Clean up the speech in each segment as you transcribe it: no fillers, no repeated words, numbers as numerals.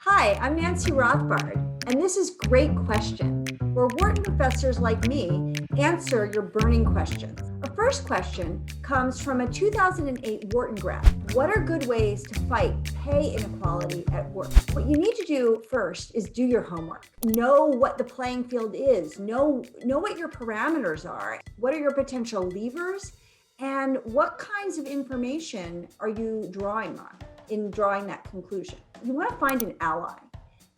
Hi, I'm Nancy Rothbard, and this is Great Question, where Wharton professors like me answer your burning questions. Our first question comes from a 2008 Wharton grad. What are good ways to fight pay inequality at work? What you need to do first is do your homework. Know what the playing field is. Know what your parameters are. What are your potential levers? And what kinds of information are you drawing on in drawing that conclusion? You want to find an ally.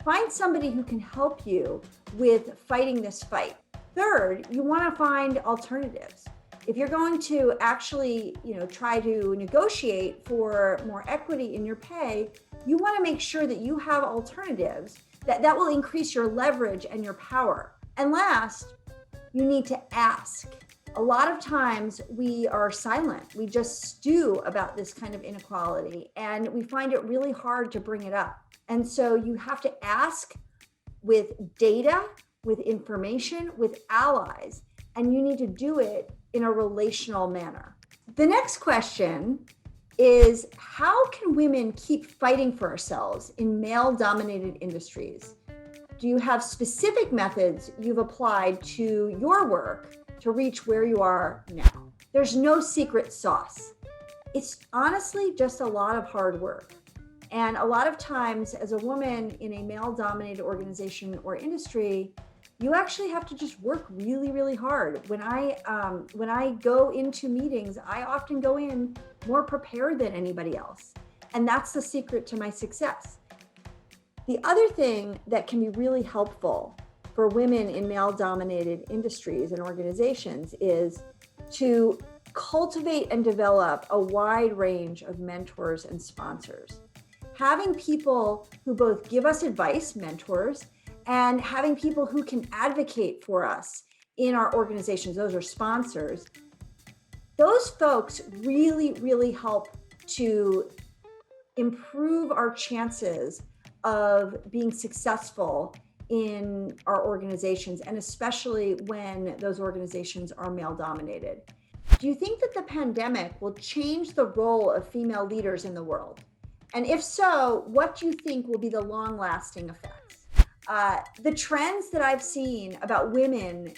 Find somebody who can help you with fighting this fight. Third, you want to find alternatives. If you're going to actually, try to negotiate for more equity in your pay, you want to make sure that you have alternatives that will increase your leverage and your power. And last, you need to ask. A lot of times we are silent. We just stew about this kind of inequality, and we find it really hard to bring it up. And so you have to ask with data, with information, with allies, and you need to do it in a relational manner. The next question is, how can women keep fighting for ourselves in male-dominated industries? Do you have specific methods you've applied to your work to reach where you are now? There's no secret sauce. It's honestly just a lot of hard work. And a lot of times as a woman in a male-dominated organization or industry, you actually have to just work really, really hard. When I go into meetings, I often go in more prepared than anybody else. And that's the secret to my success. The other thing that can be really helpful for women in male-dominated industries and organizations is to cultivate and develop a wide range of mentors and sponsors. Having people who both give us advice, mentors, and having people who can advocate for us in our organizations, those are sponsors, those folks really, really help to improve our chances of being successful in our organizations, and especially when those organizations are male-dominated. Do you think that the pandemic will change the role of female leaders in the world? And if so, what do you think will be the long-lasting effects? The trends that I've seen about women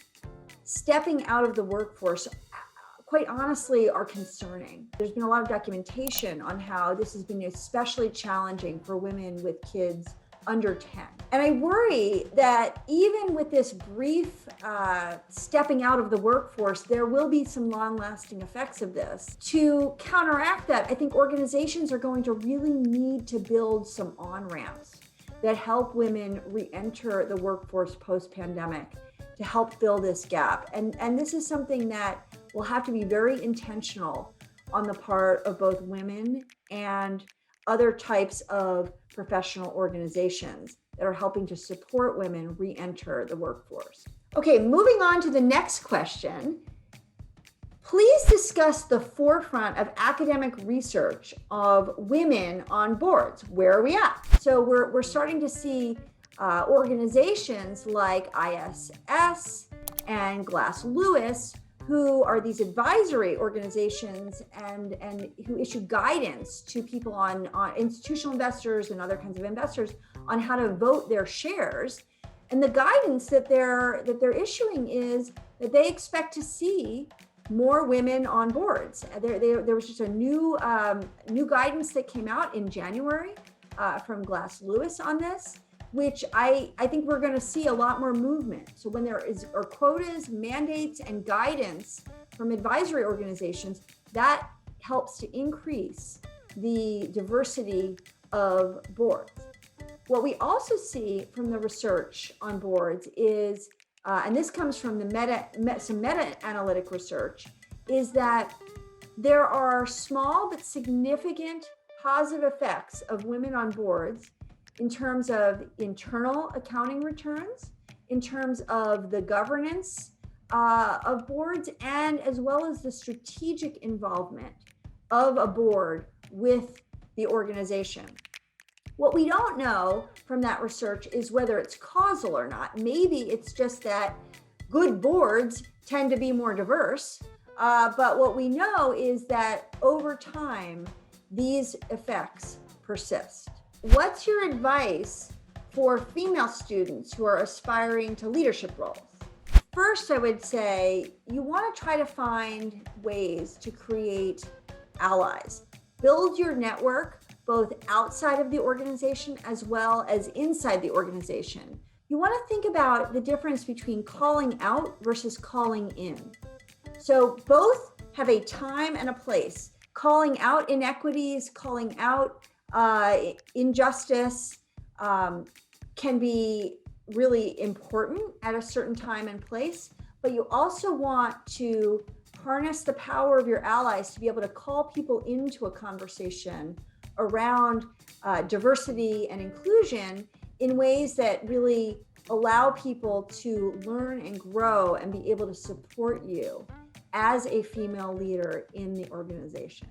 stepping out of the workforce, quite honestly, are concerning. There's been a lot of documentation on how this has been especially challenging for women with kids under 10. And I worry that even with this brief stepping out of the workforce, there will be some long-lasting effects of this. To counteract that, I think organizations are going to really need to build some on-ramps that help women re-enter the workforce post-pandemic to help fill this gap. And this is something that will have to be very intentional on the part of both women and other types of professional organizations that are helping to support women re-enter the workforce. Okay, moving on to the next question. Please discuss the forefront of academic research of women on boards. Where are we at? So we're starting to see organizations like ISS and Glass Lewis, who are these advisory organizations and who issue guidance to people on institutional investors and other kinds of investors on how to vote their shares. And the guidance that they're issuing is that they expect to see more women on boards. There was just a new guidance that came out in January from Glass Lewis on this, which I think we're going to see a lot more movement. So when there are quotas, mandates, and guidance from advisory organizations, that helps to increase the diversity of boards. What we also see from the research on boards is, and this comes from some meta-analytic research, is that there are small but significant positive effects of women on boards in terms of internal accounting returns, in terms of the governance of boards, and as well as the strategic involvement of a board with the organization. What we don't know from that research is whether it's causal or not. Maybe it's just that good boards tend to be more diverse, but what we know is that over time, these effects persist. What's your advice for female students who are aspiring to leadership roles? First, I would say you want to try to find ways to create allies. Build your network both outside of the organization as well as inside the organization. You want to think about the difference between calling out versus calling in. So both have a time and a place. Calling out inequities, calling out injustice can be really important at a certain time and place, but you also want to harness the power of your allies to be able to call people into a conversation around diversity and inclusion in ways that really allow people to learn and grow and be able to support you as a female leader in the organization.